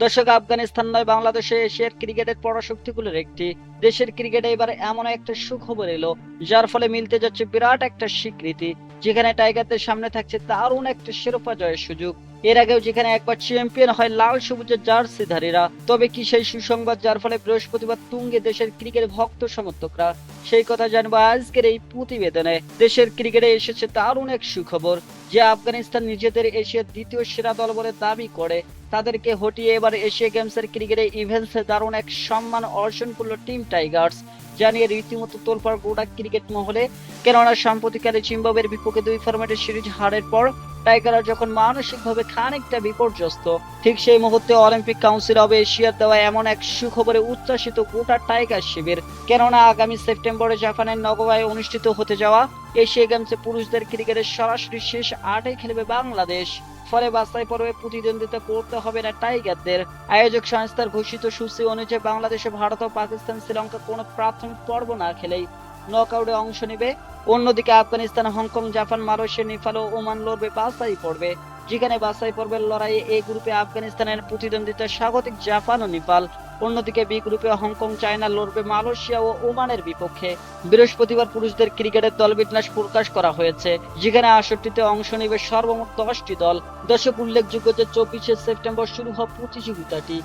দর্শক, আফগানিস্তান নয়, বাংলাদেশে এশিয়ার ক্রিকেটের পরাশক্তিগুলোর একটি। দেশের ক্রিকেটে এবার এমন একটা সুখবর এলো, যার ফলে মিলতে যাচ্ছে বিরাট একটা স্বীকৃতি, যেখানে টাইগারদের সামনে থাকছে দারুণ একটা শিরোপা জয়ের সুযোগ। এর আগেও যেখানে একবার চ্যাম্পিয়ন হয় লাল সবুজের জার্সিধারীরা, তবে কি সেই সুসংবাদ যার ফলে বৃহস্পতিবার তুঙ্গে দেশের ক্রিকেট ভক্ত সমর্থকরা? সেই কথা জানবো আজকের এই প্রতিবেদনে। দেশের ক্রিকেটে এসেছে দারুণ এক সুখবর, যে আফগানিস্তান নিজেদের এশিয়ার দ্বিতীয় সেরা দল বলে দাবি করে। তাদেরকে হটিয়ে এবার এশিয়া গেমসের ক্রিকেটে ইভেন্টসে দারুণ এক সম্মান অর্জন করলো টিম টাইগার্স, জানিয়ে রীতিমতো তোলপাড় গোটা ক্রিকেট মহলে। কেননা সাম্প্রতিককালে জিম্বাবুয়ের বিপক্ষে 2 ফরম্যাটের সিরিজ হারের পর টাইগাররা যখন মানসিকভাবে খানিকটা বিপর্যস্ত, ঠিক সেই মুহূর্তে অলিম্পিক কাউন্সিল অব এশিয়ার দেওয়া এমন এক সুখবরে উচ্ছ্বাসিত গোটা টাইগার শিবির। কেননা আগামী সেপ্টেম্বরে জাপানের নগোয়ায় অনুষ্ঠিত হতে যাওয়া এশিয়া গেমসে পুরুষদের ক্রিকেটের সরাসরি শেষ 8-এ খেলবে বাংলাদেশ। ফলে বাছাই পর্বে প্রতিদ্বন্দ্বিতা করতে হবে না টাইগারদের। আয়োজক সংস্থার ঘোষিত সূচি অনুযায়ী বাংলাদেশে ভারত ও পাকিস্তান শ্রীলঙ্কা কোনো প্রাথমিক পর্ব না খেলেই নকআউটে অংশ নেবে। অন্যদিকে Afghanistan, Hong Kong, Japan, Malaysia, Nepal ও ওমান লড়বে বাছাই পর্বে। যেখানে বাছাই পর্বের লড়াইয়ে এ গ্রুপে আফগানিস্তানের প্রতিদ্বন্দ্বিতা স্বাগতিক জাপান ও নেপাল। অন্যদিকে বি গ্রুপে হংকং, চায়না লড়বে মালয়েশিয়া ও ওমানের বিপক্ষে। বৃহস্পতিবার পুরুষদের ক্রিকেটের দলবিন্যাস প্রকাশ করা হয়েছে, যেখানে 68তে অংশ নেবে সর্বমোট 10টি দল। দর্শক, উল্লেখযোগ্য যে 24শে সেপ্টেম্বর শুরু হওয়া প্রতিযোগিতাটি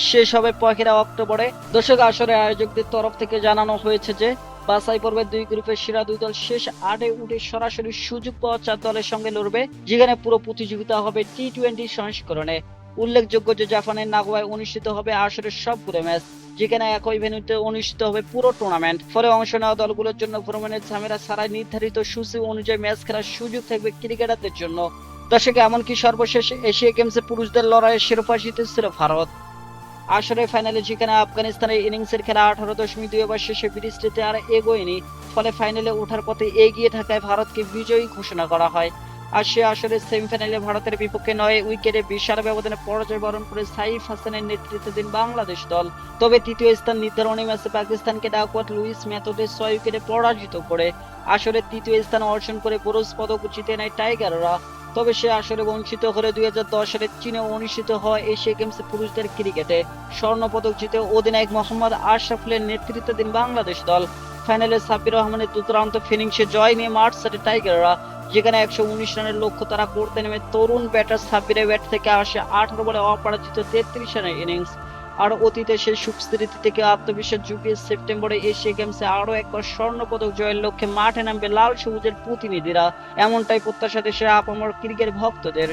শেষ হবে 1 অক্টোবরে। দর্শক, আসরে আয়োজকদের তরফ থেকে জানানো হয়েছে যে বাছাই পর্বের 2 গ্রুপের সেরা 2 দল শেষ 8-এ উঠে সরাসরি সুযোগ পাওয়া 4 দলের সঙ্গে লড়বে, যেখানে পুরো প্রতিযোগিতা হবে টি-20 সংস্করণে। উল্লেখযোগ্য যে জাপানের নাগোয়ায় অনুষ্ঠিত হবে আসরের সবগুলো ম্যাচ, যেখানে একই ভেন্যুতে অনুষ্ঠিত হবে পুরো টুর্নামেন্ট। ফলে অংশ নেওয়া দলগুলোর জন্য ভ্রমণের ঝামেলা ছাড়াই নির্ধারিত সূচি অনুযায়ী ম্যাচ খেলার সুযোগ থাকবে ক্রিকেটারদের জন্য। দর্শক, এমনকি সর্বশেষ এশিয়া গেমসে পুরুষদের লড়াইয়ের শিরোপা জিতেছিল ভারত। আসরে ফাইনালে যেখানে আফগানিস্তানের ইনিংসের খেলা 18.2 ওভার শেষে বৃষ্টিতে আর এগোয়নি, ফলে ফাইনালে ওঠার পথে এগিয়ে থাকায় ভারতকে বিজয়ী ঘোষণা করা হয়। আর সে আসরে সেমিফাইনালে ভারতের বিপক্ষে 9 উইকেটে বিশাল ব্যবধানে পরাজয় বরণ করে সাইফ হাসানের নেতৃত্বাধীন বাংলাদেশ দল। তবে তৃতীয় স্থান নির্ধারণী ম্যাচে পাকিস্তানকে ডাকওয়ার্থ লুইস ম্যাথডে 6 উইকেটে পরাজিত করে আসরে তৃতীয় স্থান অর্জন করে ব্রোঞ্জ পদক জিতে নেয় টাইগাররা। তবে সে আসরে বঞ্চিত হলে 2010 সালে চীনে অনুষ্ঠিত হওয়া এশিয়া গেমসে পুরুষদের ক্রিকেটে স্বর্ণপদক জিতে অধিনায়ক মোহাম্মদ আশরাফুলের নেতৃত্বাধীন বাংলাদেশ দল। ফাইনালে সাব্বির রহমানের দুর্দান্ত ফিনিশে জয় নিয়ে মাঠ ছাড়ে টাইগাররা, যেখানে 119 রানের লক্ষ্য তারা করতে নেমে তরুণ ব্যাটার সাব্বিরের ব্যাট থেকে আসে 18 বলে অপরাজিত 33 রানের ইনিংস। আর অতীতে সেই সুখ স্মৃতি থেকে আত্মবিশ্বাস জুগিয়ে সেপ্টেম্বরে এশিয়া গেমসে আরো একবার স্বর্ণপদক জয়ের লক্ষ্যে মাঠে নামবে লাল সবুজের প্রতিনিধিরা। এমনটাই প্রত্যাশা দেশের আপামর ক্রিকেট ভক্তদের।